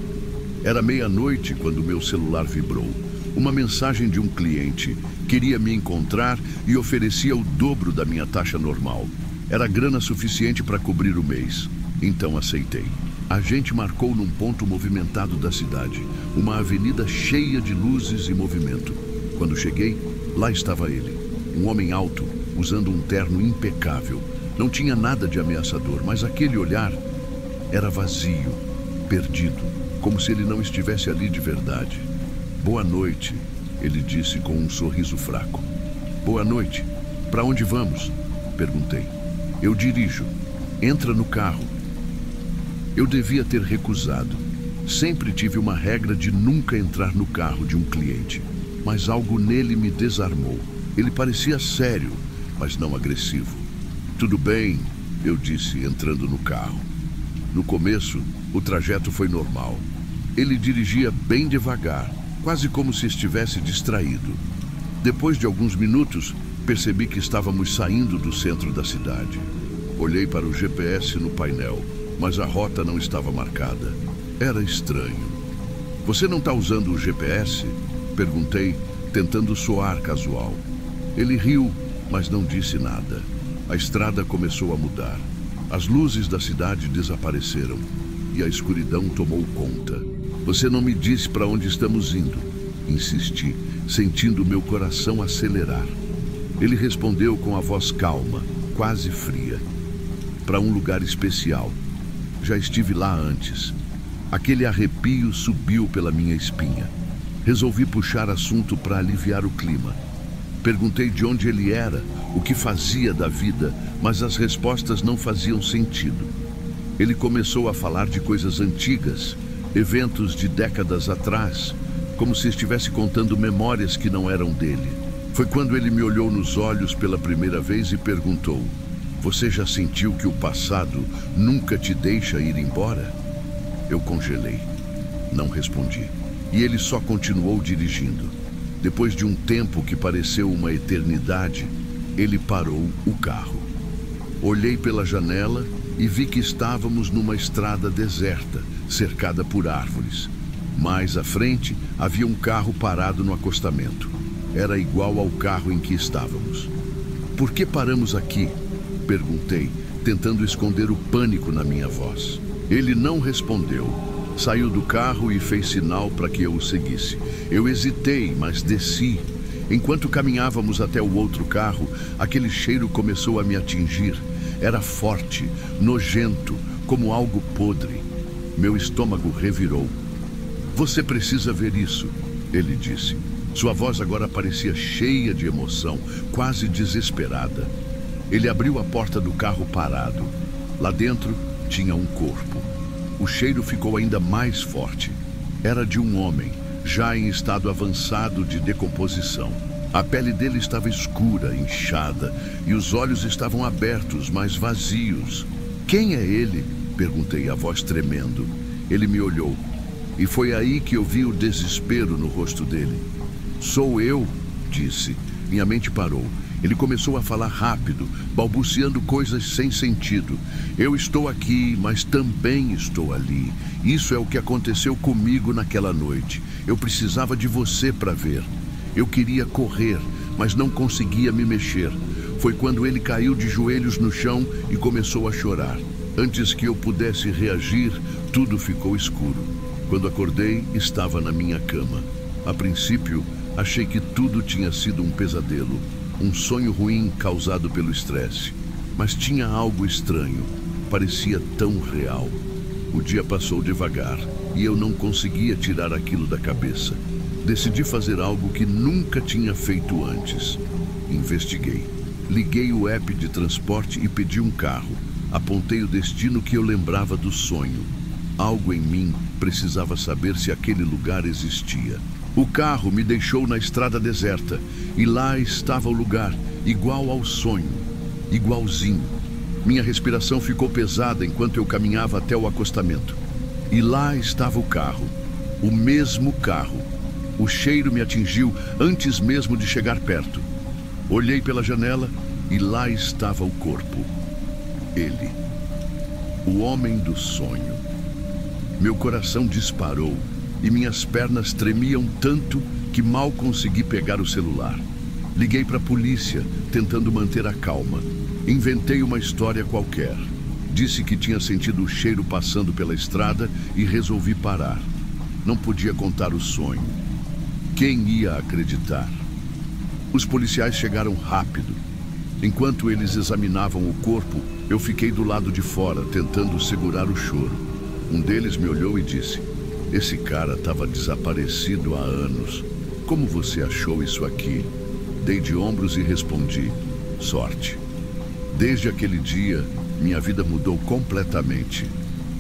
Speaker 1: Era meia-noite quando meu celular vibrou. Uma mensagem de um cliente. Queria me encontrar e oferecia o dobro da minha taxa normal. Era grana suficiente para cobrir o mês. Então aceitei. A gente marcou num ponto movimentado da cidade, uma avenida cheia de luzes e movimento. Quando cheguei, Lá estava ele, um homem alto, usando um terno impecável. Não tinha nada de ameaçador, mas aquele olhar era vazio, perdido, como se ele não estivesse ali de verdade. Boa noite, ele disse com um sorriso fraco. Boa noite. Para onde vamos? Perguntei. Eu dirijo. Entra no carro. Eu devia ter recusado. Sempre tive uma regra de nunca entrar no carro de um cliente. Mas algo nele me desarmou. Ele parecia sério, mas não agressivo. Tudo bem, eu disse, entrando no carro. No começo, o trajeto foi normal. Ele dirigia bem devagar, quase como se estivesse distraído. Depois de alguns minutos, percebi que estávamos saindo do centro da cidade. Olhei para o GPS no painel, mas a rota não estava marcada. Era estranho. Você não está usando o GPS? Perguntei, tentando soar casual. Ele riu, mas não disse nada. A estrada começou a mudar. As luzes da cidade desapareceram e a escuridão tomou conta. Você não me disse para onde estamos indo, insisti, sentindo meu coração acelerar. Ele respondeu com a voz calma, quase fria. Para um lugar especial. Já estive lá antes. Aquele arrepio subiu pela minha espinha. Resolvi puxar assunto para aliviar o clima. Perguntei de onde ele era, o que fazia da vida, mas as respostas não faziam sentido. Ele começou a falar de coisas antigas, eventos de décadas atrás, como se estivesse contando memórias que não eram dele. Foi quando ele me olhou nos olhos pela primeira vez e perguntou: você já sentiu que o passado nunca te deixa ir embora? Eu congelei. Não respondi. E ele só continuou dirigindo. Depois de um tempo que pareceu uma eternidade, ele parou o carro. Olhei pela janela e vi que estávamos numa estrada deserta, cercada por árvores. Mais à frente, havia um carro parado no acostamento. Era igual ao carro em que estávamos. Por que paramos aqui? Perguntei, tentando esconder o pânico na minha voz. Ele não respondeu. Saiu do carro e fez sinal para que eu o seguisse. Eu hesitei, mas desci. Enquanto caminhávamos até o outro carro, aquele cheiro começou a me atingir. Era forte, nojento, como algo podre. Meu estômago revirou. Você precisa ver isso, ele disse. Sua voz agora parecia cheia de emoção, quase desesperada. Ele abriu a porta do carro parado. Lá dentro tinha um corpo. O cheiro ficou ainda mais forte. Era de um homem, já em estado avançado de decomposição. A pele dele estava escura, inchada, e os olhos estavam abertos, mas vazios. Quem é ele? Perguntei, a voz tremendo. Ele me olhou, e foi aí que eu vi o desespero no rosto dele. Sou eu, disse. Minha mente parou. Ele começou a falar rápido, balbuciando coisas sem sentido. Eu estou aqui, mas também estou ali. Isso é o que aconteceu comigo naquela noite. Eu precisava de você para ver. Eu queria correr, mas não conseguia me mexer. Foi quando ele caiu de joelhos no chão e começou a chorar. Antes que eu pudesse reagir, tudo ficou escuro. Quando acordei, estava na minha cama. A princípio, achei que tudo tinha sido um pesadelo. Um sonho ruim causado pelo estresse. Mas tinha algo estranho. Parecia tão real. O dia passou devagar e eu não conseguia tirar aquilo da cabeça. Decidi fazer algo que nunca tinha feito antes. Investiguei. Liguei o app de transporte e pedi um carro. Apontei o destino que eu lembrava do sonho. Algo em mim precisava saber se aquele lugar existia. O carro me deixou na estrada deserta e lá estava o lugar, igual ao sonho, igualzinho. Minha respiração ficou pesada enquanto eu caminhava até o acostamento. E lá estava o carro, o mesmo carro. O cheiro me atingiu antes mesmo de chegar perto. Olhei pela janela e lá estava o corpo. Ele, o homem do sonho. Meu coração disparou e minhas pernas tremiam tanto que mal consegui pegar o celular. Liguei para a polícia, tentando manter a calma. Inventei uma história qualquer. Disse que tinha sentido o cheiro passando pela estrada e resolvi parar. Não podia contar o sonho. Quem ia acreditar? Os policiais chegaram rápido. Enquanto eles examinavam o corpo, eu fiquei do lado de fora, tentando segurar o choro. Um deles me olhou e disse: "Esse cara estava desaparecido há anos. Como você achou isso aqui?" Dei de ombros e respondi: "Sorte." Desde aquele dia, minha vida mudou completamente.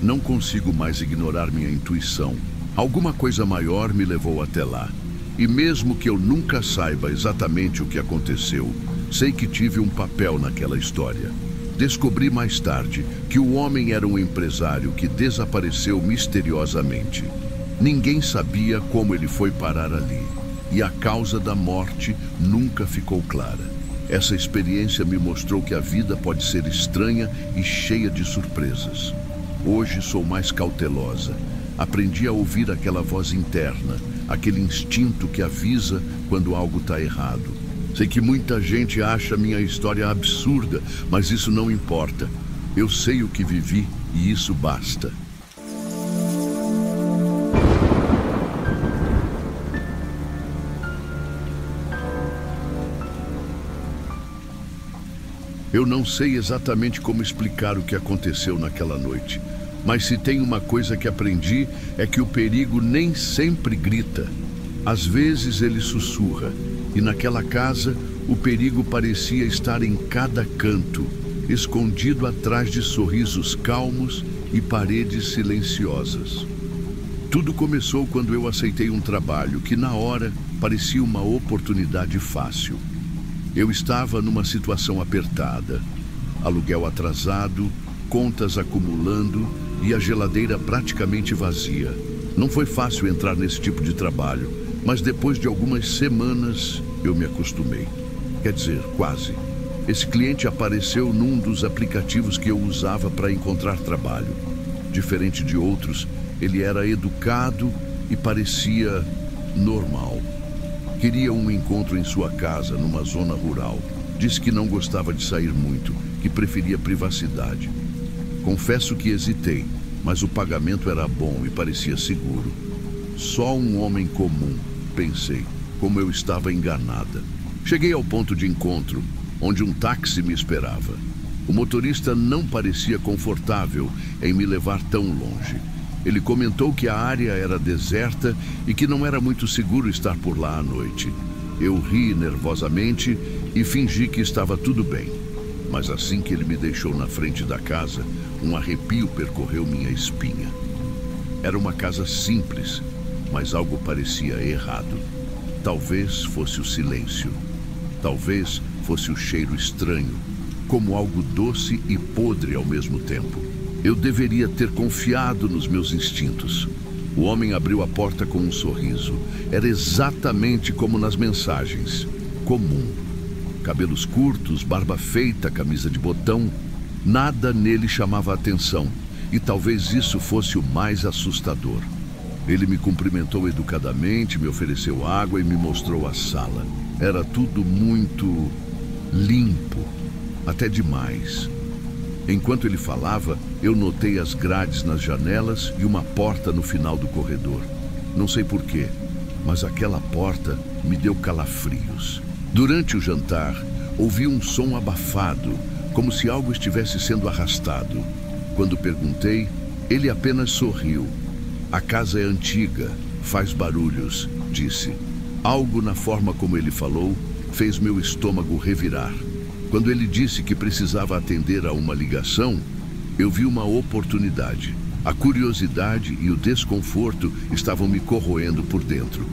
Speaker 1: Não consigo mais ignorar minha intuição. Alguma coisa maior me levou até lá. E mesmo que eu nunca saiba exatamente o que aconteceu, sei que tive um papel naquela história. Descobri mais tarde que o homem era um empresário que desapareceu misteriosamente. Ninguém sabia como ele foi parar ali, e a causa da morte nunca ficou clara. Essa experiência me mostrou que a vida pode ser estranha e cheia de surpresas. Hoje sou mais cautelosa. Aprendi a ouvir aquela voz interna, aquele instinto que avisa quando algo está errado. Sei que muita gente acha minha história absurda, mas isso não importa. Eu sei o que vivi e isso basta. Eu não sei exatamente como explicar o que aconteceu naquela noite. Mas se tem uma coisa que aprendi é que o perigo nem sempre grita. Às vezes ele sussurra, e naquela casa o perigo parecia estar em cada canto, escondido atrás de sorrisos calmos e paredes silenciosas. Tudo começou quando eu aceitei um trabalho que na hora parecia uma oportunidade fácil. Eu estava numa situação apertada, aluguel atrasado, contas acumulando e a geladeira praticamente vazia. Não foi fácil entrar nesse tipo de trabalho, mas depois de algumas semanas eu me acostumei. Quer dizer, quase. Esse cliente apareceu num dos aplicativos que eu usava para encontrar trabalho. Diferente de outros, ele era educado e parecia normal. Queria um encontro em sua casa, numa zona rural. Disse que não gostava de sair muito, que preferia privacidade. Confesso que hesitei, mas o pagamento era bom e parecia seguro. Só um homem comum, pensei, como eu estava enganada. Cheguei ao ponto de encontro, onde um táxi me esperava. O motorista não parecia confortável em me levar tão longe. Ele comentou que a área era deserta e que não era muito seguro estar por lá à noite. Eu ri nervosamente e fingi que estava tudo bem. Mas assim que ele me deixou na frente da casa, um arrepio percorreu minha espinha. Era uma casa simples, mas algo parecia errado. Talvez fosse o silêncio. Talvez fosse o cheiro estranho, como algo doce e podre ao mesmo tempo. Eu deveria ter confiado nos meus instintos. O homem abriu a porta com um sorriso. Era exatamente como nas mensagens. Comum. Cabelos curtos, barba feita, camisa de botão. Nada nele chamava a atenção. E talvez isso fosse o mais assustador. Ele me cumprimentou educadamente, me ofereceu água e me mostrou a sala. Era tudo muito limpo, até demais. Enquanto ele falava, eu notei as grades nas janelas e uma porta no final do corredor. Não sei porquê, mas aquela porta me deu calafrios. Durante o jantar, ouvi um som abafado, como se algo estivesse sendo arrastado. Quando perguntei, ele apenas sorriu. "A casa é antiga, faz barulhos", disse. Algo na forma como ele falou fez meu estômago revirar. Quando ele disse que precisava atender a uma ligação, eu vi uma oportunidade. A curiosidade e o desconforto estavam me corroendo por dentro.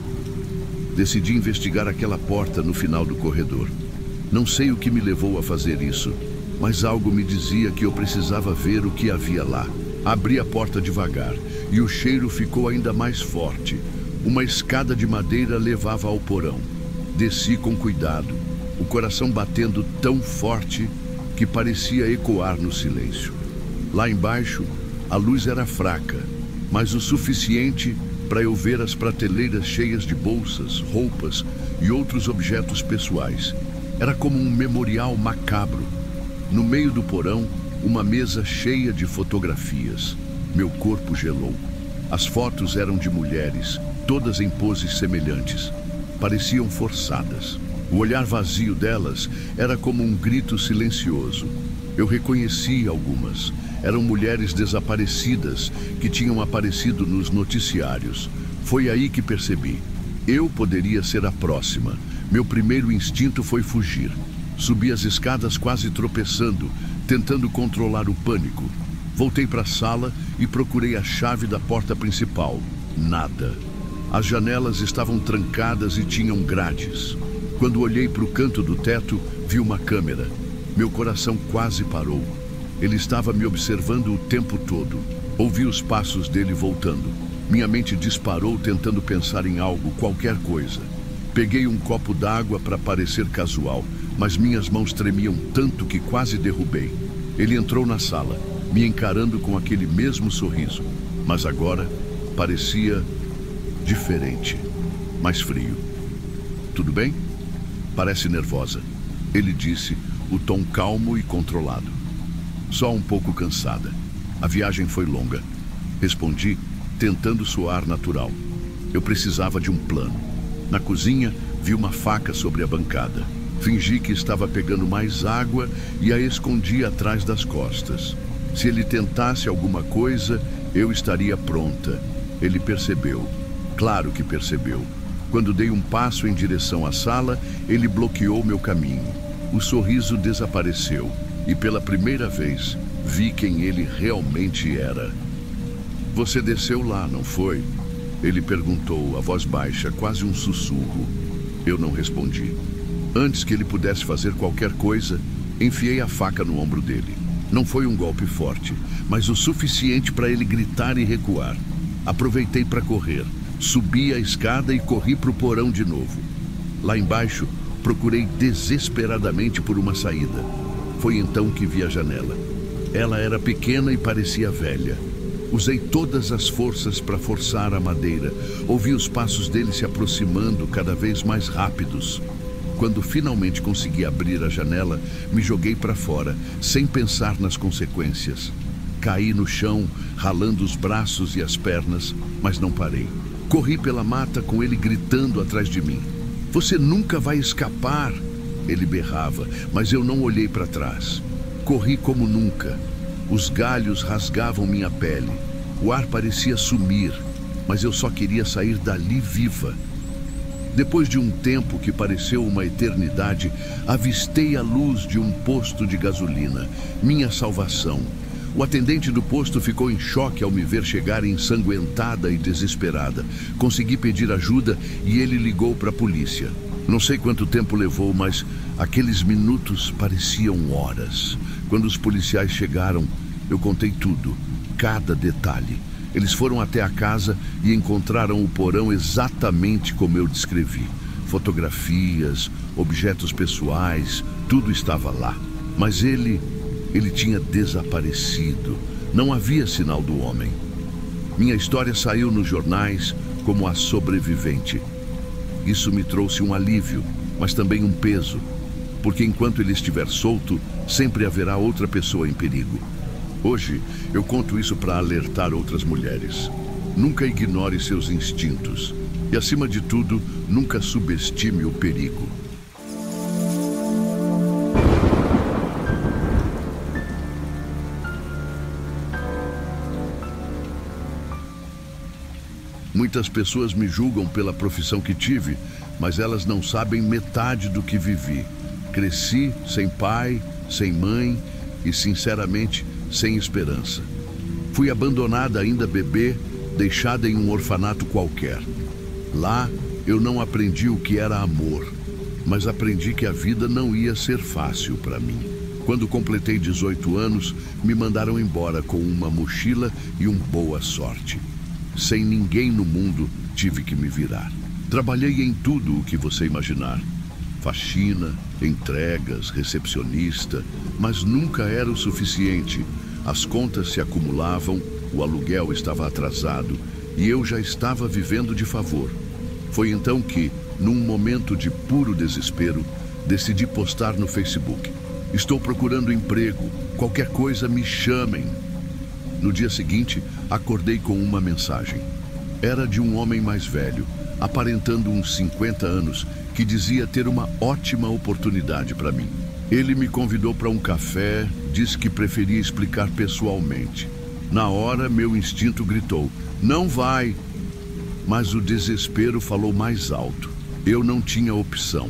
Speaker 1: Decidi investigar aquela porta no final do corredor. Não sei o que me levou a fazer isso, mas algo me dizia que eu precisava ver o que havia lá. Abri a porta devagar e o cheiro ficou ainda mais forte. Uma escada de madeira levava ao porão. Desci com cuidado, o coração batendo tão forte que parecia ecoar no silêncio. Lá embaixo, a luz era fraca, mas o suficiente para eu ver as prateleiras cheias de bolsas, roupas e outros objetos pessoais. Era como um memorial macabro. No meio do porão, uma mesa cheia de fotografias. Meu corpo gelou. As fotos eram de mulheres, todas em poses semelhantes. Pareciam forçadas. O olhar vazio delas era como um grito silencioso. Eu reconheci algumas. Eram mulheres desaparecidas que tinham aparecido nos noticiários. Foi aí que percebi. Eu poderia ser a próxima. Meu primeiro instinto foi fugir. Subi as escadas quase tropeçando, tentando controlar o pânico. Voltei para a sala e procurei a chave da porta principal. Nada. As janelas estavam trancadas e tinham grades. Quando olhei para o canto do teto, vi uma câmera. Meu coração quase parou. Ele estava me observando o tempo todo. Ouvi os passos dele voltando. Minha mente disparou tentando pensar em algo, qualquer coisa. Peguei um copo d'água para parecer casual, mas minhas mãos tremiam tanto que quase derrubei. Ele entrou na sala, me encarando com aquele mesmo sorriso, mas agora parecia diferente, mais frio. Tudo bem? Parece nervosa, ele disse, o tom calmo e controlado. Só um pouco cansada. A viagem foi longa. Respondi, tentando soar natural. Eu precisava de um plano. Na cozinha, vi uma faca sobre a bancada. Fingi que estava pegando mais água e a escondi atrás das costas. Se ele tentasse alguma coisa, eu estaria pronta. Ele percebeu. Claro que percebeu. Quando dei um passo em direção à sala, ele bloqueou meu caminho. O sorriso desapareceu e pela primeira vez vi quem ele realmente era. Você desceu lá, não foi? Ele perguntou, a voz baixa, quase um sussurro. Eu não respondi. Antes que ele pudesse fazer qualquer coisa, enfiei a faca no ombro dele. Não foi um golpe forte, mas o suficiente para ele gritar e recuar. Aproveitei para correr. Subi a escada e corri para o porão de novo. Lá embaixo, procurei desesperadamente por uma saída. Foi então que vi a janela. Ela era pequena e parecia velha. Usei todas as forças para forçar a madeira. Ouvi os passos dele se aproximando cada vez mais rápidos. Quando finalmente consegui abrir a janela, me joguei para fora, sem pensar nas consequências. Caí no chão, ralando os braços e as pernas, mas não parei. Corri pela mata com ele gritando atrás de mim. Você nunca vai escapar! Ele berrava, mas eu não olhei para trás. Corri como nunca. Os galhos rasgavam minha pele. O ar parecia sumir, mas eu só queria sair dali viva. Depois de um tempo que pareceu uma eternidade, avistei a luz de um posto de gasolina. Minha salvação. O atendente do posto ficou em choque ao me ver chegar ensanguentada e desesperada. Consegui pedir ajuda e ele ligou para a polícia. Não sei quanto tempo levou, mas aqueles minutos pareciam horas. Quando os policiais chegaram, eu contei tudo, cada detalhe. Eles foram até a casa e encontraram o porão exatamente como eu descrevi. Fotografias, objetos pessoais, tudo estava lá. Mas ele tinha desaparecido. Não havia sinal do homem. Minha história saiu nos jornais como a sobrevivente. Isso me trouxe um alívio, mas também um peso. Porque enquanto ele estiver solto, sempre haverá outra pessoa em perigo. Hoje, eu conto isso para alertar outras mulheres. Nunca ignore seus instintos. E, acima de tudo, nunca subestime o perigo. Muitas pessoas me julgam pela profissão que tive, mas elas não sabem metade do que vivi. Cresci sem pai, sem mãe e, sinceramente, sem esperança. Fui abandonada ainda bebê, deixada em um orfanato qualquer. Lá, eu não aprendi o que era amor, mas aprendi que a vida não ia ser fácil para mim. Quando completei 18 anos, me mandaram embora com uma mochila e boa sorte. Sem ninguém no mundo, tive que me virar. Trabalhei em tudo o que você imaginar. Faxina, entregas, recepcionista, mas nunca era o suficiente. As contas se acumulavam, o aluguel estava atrasado e eu já estava vivendo de favor. Foi então que, num momento de puro desespero, decidi postar no Facebook. Estou procurando emprego, qualquer coisa me chamem. No dia seguinte, acordei com uma mensagem. Era de um homem mais velho. aparentando uns 50 anos, que dizia ter uma ótima oportunidade para mim. Ele me convidou para um café, disse que preferia explicar pessoalmente. Na hora, meu instinto gritou: "Não vai!" Mas o desespero falou mais alto. Eu não tinha opção.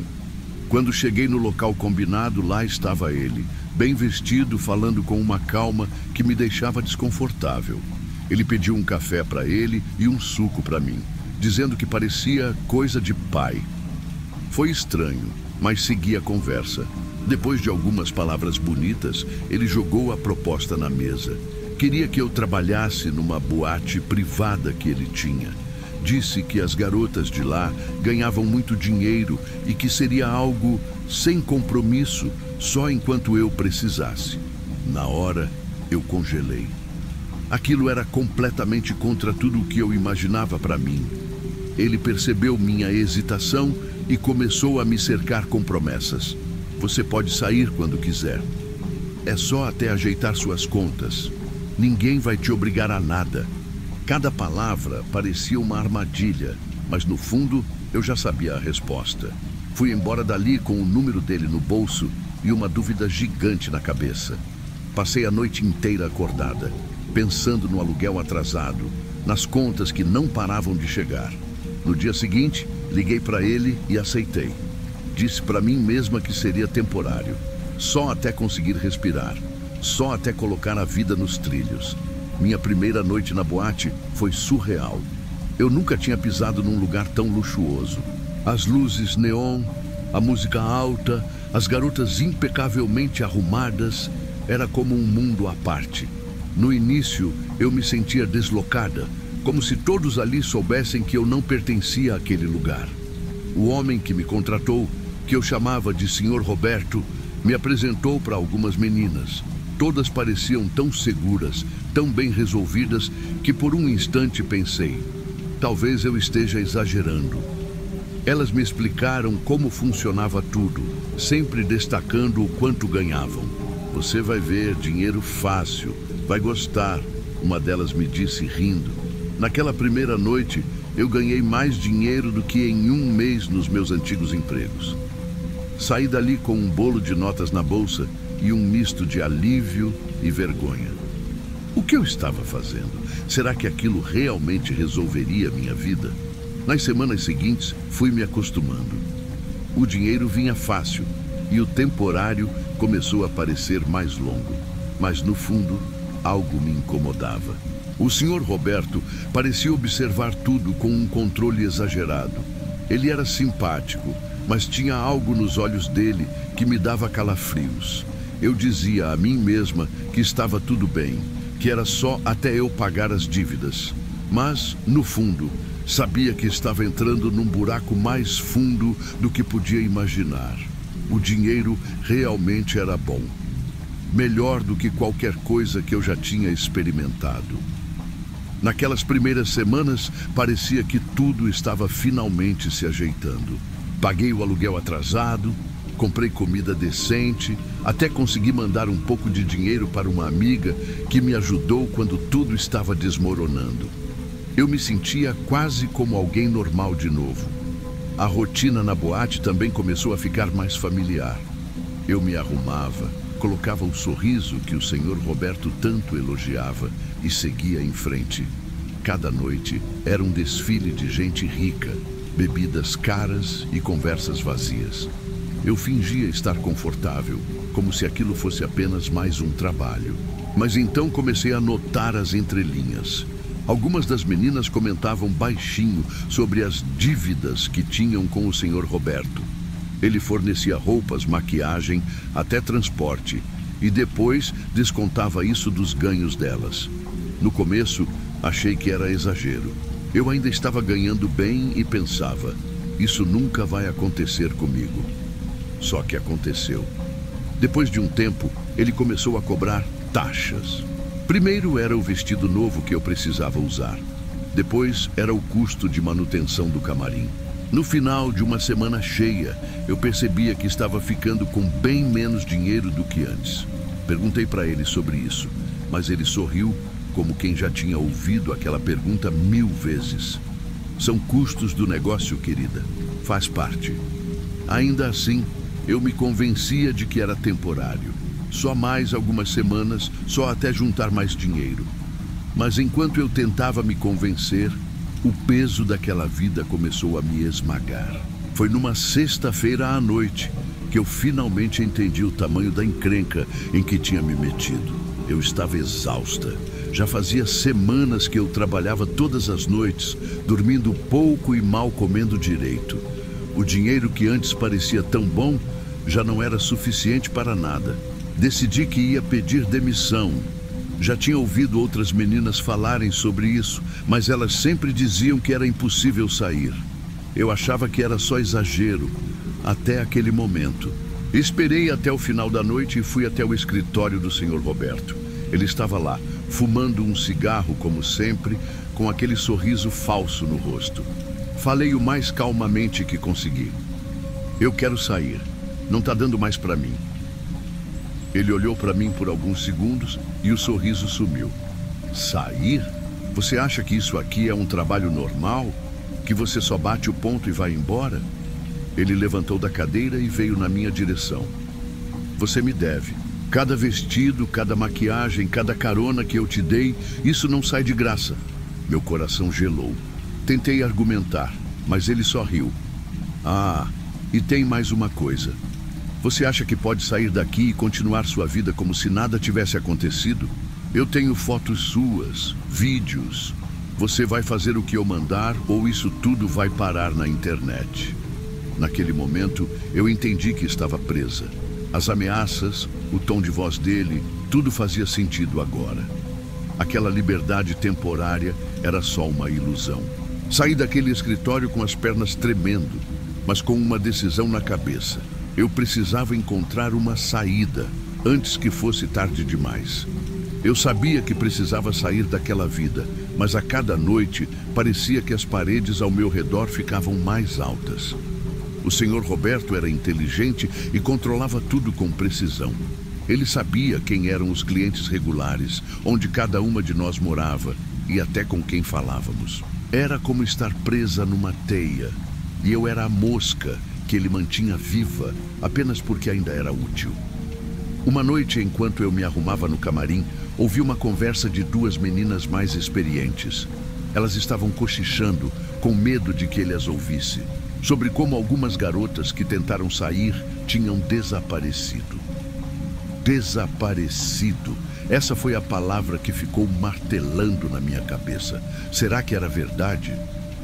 Speaker 1: Quando cheguei no local combinado, lá estava ele, bem vestido, falando com uma calma que me deixava desconfortável. Ele pediu um café para ele e um suco para mim, dizendo que parecia coisa de pai. Foi estranho, mas segui a conversa. Depois de algumas palavras bonitas, ele jogou a proposta na mesa. Queria que eu trabalhasse numa boate privada que ele tinha. Disse que as garotas de lá ganhavam muito dinheiro e que seria algo sem compromisso, só enquanto eu precisasse. Na hora, eu congelei. Aquilo era completamente contra tudo o que eu imaginava para mim. Ele percebeu minha hesitação e começou a me cercar com promessas. Você pode sair quando quiser. É só até ajeitar suas contas. Ninguém vai te obrigar a nada. Cada palavra parecia uma armadilha, mas no fundo eu já sabia a resposta. Fui embora dali com o número dele no bolso e uma dúvida gigante na cabeça. Passei a noite inteira acordada, pensando no aluguel atrasado, nas contas que não paravam de chegar. No dia seguinte, liguei para ele e aceitei. Disse para mim mesma que seria temporário, só até conseguir respirar, só até colocar a vida nos trilhos. Minha primeira noite na boate foi surreal. Eu nunca tinha pisado num lugar tão luxuoso. As luzes neon, a música alta, as garotas impecavelmente arrumadas, era como um mundo à parte. No início, eu me sentia deslocada, como se todos ali soubessem que eu não pertencia àquele lugar. O homem que me contratou, que eu chamava de Sr. Roberto, me apresentou para algumas meninas. Todas pareciam tão seguras, tão bem resolvidas, que por um instante pensei: talvez eu esteja exagerando. Elas me explicaram como funcionava tudo, sempre destacando o quanto ganhavam. Você vai ver, dinheiro fácil, vai gostar, uma delas me disse rindo. Naquela primeira noite, eu ganhei mais dinheiro do que em um mês nos meus antigos empregos. Saí dali com um bolo de notas na bolsa e um misto de alívio e vergonha. O que eu estava fazendo? Será que aquilo realmente resolveria minha vida? Nas semanas seguintes, fui me acostumando. O dinheiro vinha fácil e o temporário começou a parecer mais longo. Mas, no fundo, algo me incomodava. O Sr. Roberto parecia observar tudo com um controle exagerado. Ele era simpático, mas tinha algo nos olhos dele que me dava calafrios. Eu dizia a mim mesma que estava tudo bem, que era só até eu pagar as dívidas. Mas, no fundo, sabia que estava entrando num buraco mais fundo do que podia imaginar. O dinheiro realmente era bom. Melhor do que qualquer coisa que eu já tinha experimentado. Naquelas primeiras semanas, parecia que tudo estava finalmente se ajeitando. Paguei o aluguel atrasado, comprei comida decente, até consegui mandar um pouco de dinheiro para uma amiga que me ajudou quando tudo estava desmoronando. Eu me sentia quase como alguém normal de novo. A rotina na boate também começou a ficar mais familiar. Eu me arrumava, colocava o sorriso que o Sr. Roberto tanto elogiava e seguia em frente. Cada noite era um desfile de gente rica, bebidas caras e conversas vazias. Eu fingia estar confortável, como se aquilo fosse apenas mais um trabalho. Mas então comecei a notar as entrelinhas. Algumas das meninas comentavam baixinho sobre as dívidas que tinham com o Sr. Roberto. Ele fornecia roupas, maquiagem, até transporte, e depois descontava isso dos ganhos delas. No começo, achei que era exagero. Eu ainda estava ganhando bem e pensava: isso nunca vai acontecer comigo. Só que aconteceu. Depois de um tempo, ele começou a cobrar taxas. Primeiro era o vestido novo que eu precisava usar. Depois era o custo de manutenção do camarim. No final de uma semana cheia, eu percebia que estava ficando com bem menos dinheiro do que antes. Perguntei para ele sobre isso, mas ele sorriu como quem já tinha ouvido aquela pergunta 1000 vezes. São custos do negócio, querida. Faz parte. Ainda assim, eu me convencia de que era temporário. Só mais algumas semanas, só até juntar mais dinheiro. Mas enquanto eu tentava me convencer, o peso daquela vida começou a me esmagar. Foi numa sexta-feira à noite que eu finalmente entendi o tamanho da encrenca em que tinha me metido. Eu estava exausta. Já fazia semanas que eu trabalhava todas as noites, dormindo pouco e mal comendo direito. O dinheiro que antes parecia tão bom já não era suficiente para nada. Decidi que ia pedir demissão. Já tinha ouvido outras meninas falarem sobre isso, mas elas sempre diziam que era impossível sair. Eu achava que era só exagero, até aquele momento. Esperei até o final da noite e fui até o escritório do Sr. Roberto. Ele estava lá, fumando um cigarro como sempre, com aquele sorriso falso no rosto. Falei o mais calmamente que consegui. Eu quero sair. Não está dando mais para mim. Ele olhou para mim por alguns segundos e o sorriso sumiu. Sair? Você acha que isso aqui é um trabalho normal? Que você só bate o ponto e vai embora? Ele levantou da cadeira e veio na minha direção. Você me deve. Cada vestido, cada maquiagem, cada carona que eu te dei, isso não sai de graça. Meu coração gelou. Tentei argumentar, mas ele só riu. Ah, e tem mais uma coisa. Você acha que pode sair daqui e continuar sua vida como se nada tivesse acontecido? Eu tenho fotos suas, vídeos. Você vai fazer o que eu mandar ou isso tudo vai parar na internet. Naquele momento, eu entendi que estava presa. As ameaças, o tom de voz dele, tudo fazia sentido agora. Aquela liberdade temporária era só uma ilusão. Saí daquele escritório com as pernas tremendo, mas com uma decisão na cabeça. Eu precisava encontrar uma saída, antes que fosse tarde demais. Eu sabia que precisava sair daquela vida, mas a cada noite parecia que as paredes ao meu redor ficavam mais altas. O Sr. Roberto era inteligente e controlava tudo com precisão. Ele sabia quem eram os clientes regulares, onde cada uma de nós morava e até com quem falávamos. Era como estar presa numa teia, e eu era a mosca que ele mantinha viva apenas porque ainda era útil. Uma noite, enquanto eu me arrumava no camarim, ouvi uma conversa de duas meninas mais experientes. Elas estavam cochichando, com medo de que ele as ouvisse, sobre como algumas garotas que tentaram sair tinham desaparecido. Desaparecido. Essa foi a palavra que ficou martelando na minha cabeça. Será que era verdade?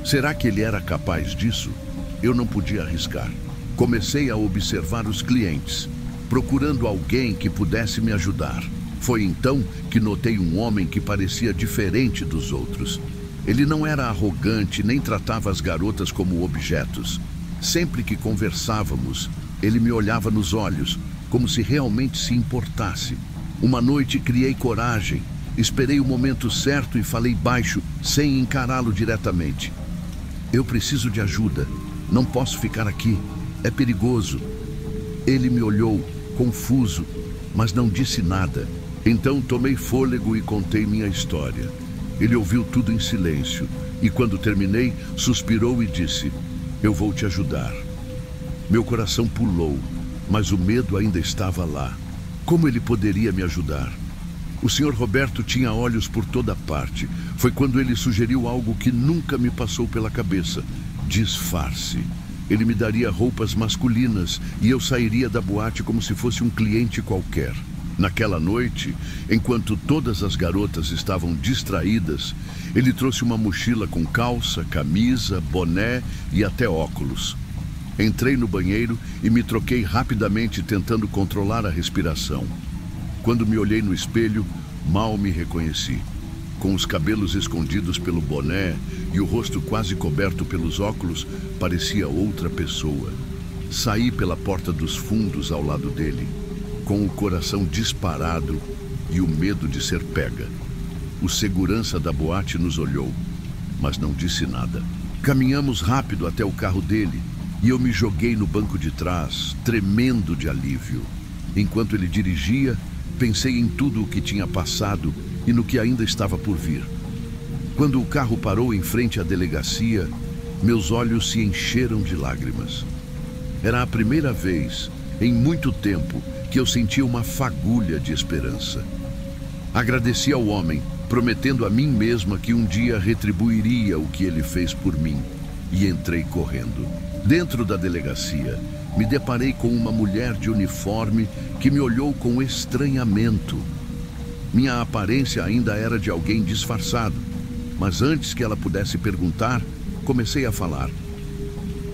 Speaker 1: Será que ele era capaz disso? Eu não podia arriscar. Comecei a observar os clientes, procurando alguém que pudesse me ajudar. Foi então que notei um homem que parecia diferente dos outros. Ele não era arrogante, nem tratava as garotas como objetos. Sempre que conversávamos, ele me olhava nos olhos, como se realmente se importasse. Uma noite criei coragem, esperei o momento certo e falei baixo, sem encará-lo diretamente. Eu preciso de ajuda. Não posso ficar aqui. É perigoso. Ele me olhou, confuso, mas não disse nada. Então tomei fôlego e contei minha história. Ele ouviu tudo em silêncio e, quando terminei, suspirou e disse: "Eu vou te ajudar." Meu coração pulou, mas o medo ainda estava lá. Como ele poderia me ajudar? O Sr. Roberto tinha olhos por toda parte. Foi quando ele sugeriu algo que nunca me passou pela cabeça: disfarce. Ele me daria roupas masculinas e eu sairia da boate como se fosse um cliente qualquer. Naquela noite, enquanto todas as garotas estavam distraídas, ele trouxe uma mochila com calça, camisa, boné e até óculos. Entrei no banheiro e me troquei rapidamente, tentando controlar a respiração. Quando me olhei no espelho, mal me reconheci. Com os cabelos escondidos pelo boné e o rosto quase coberto pelos óculos, parecia outra pessoa. Saí pela porta dos fundos ao lado dele, com o coração disparado e o medo de ser pega. O segurança da boate nos olhou, mas não disse nada. Caminhamos rápido até o carro dele e eu me joguei no banco de trás, tremendo de alívio. Enquanto ele dirigia, pensei em tudo o que tinha passado e no que ainda estava por vir. Quando o carro parou em frente à delegacia, Meus olhos se encheram de lágrimas. Era a primeira vez, em muito tempo, que eu sentia uma fagulha de esperança. Agradeci ao homem, prometendo a mim mesma que um dia retribuiria o que ele fez por mim, e entrei correndo. Dentro da delegacia, me deparei com uma mulher de uniforme que me olhou com estranhamento. Minha aparência ainda era de alguém disfarçado, mas antes que ela pudesse perguntar, comecei a falar.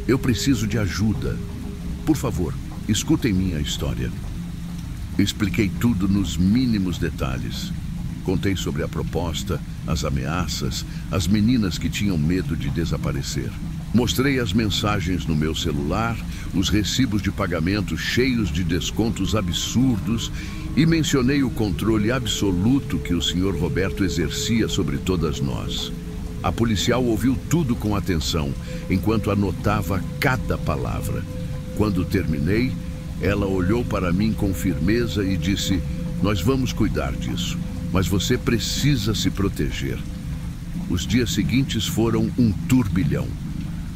Speaker 1: Eu preciso de ajuda. Por favor, escutem minha história. Expliquei tudo nos mínimos detalhes. Contei sobre a proposta, as ameaças, as meninas que tinham medo de desaparecer. Mostrei as mensagens no meu celular, os recibos de pagamento cheios de descontos absurdos e mencionei o controle absoluto que o Sr. Roberto exercia sobre todas nós. A policial ouviu tudo com atenção, enquanto anotava cada palavra. Quando terminei, ela olhou para mim com firmeza e disse: "Nós vamos cuidar disso, mas você precisa se proteger." Os dias seguintes foram um turbilhão.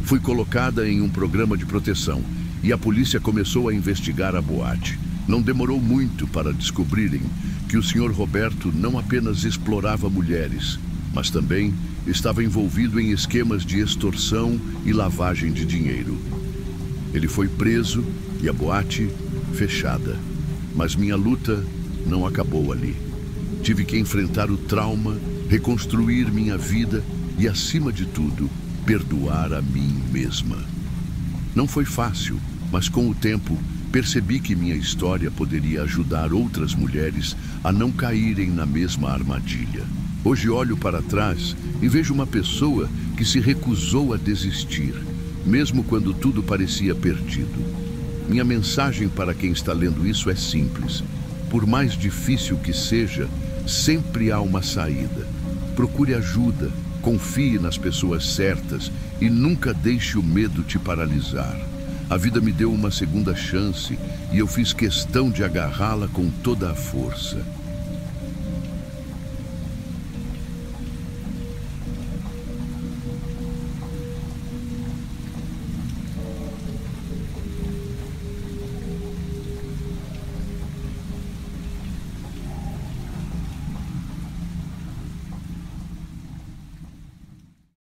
Speaker 1: Fui colocada em um programa de proteção e a polícia começou a investigar a boate. Não demorou muito para descobrirem que o Sr. Roberto não apenas explorava mulheres, mas também estava envolvido em esquemas de extorsão e lavagem de dinheiro. Ele foi preso e a boate fechada. Mas minha luta não acabou ali. Tive que enfrentar o trauma, reconstruir minha vida e, acima de tudo, perdoar a mim mesma. Não foi fácil, mas com o tempo percebi que minha história poderia ajudar outras mulheres a não caírem na mesma armadilha. Hoje olho para trás e vejo uma pessoa que se recusou a desistir, mesmo quando tudo parecia perdido. Minha mensagem para quem está lendo isso é simples. Por mais difícil que seja, sempre há uma saída. Procure ajuda, confie nas pessoas certas e nunca deixe o medo te paralisar. A vida me deu uma segunda chance e eu fiz questão de agarrá-la com toda a força.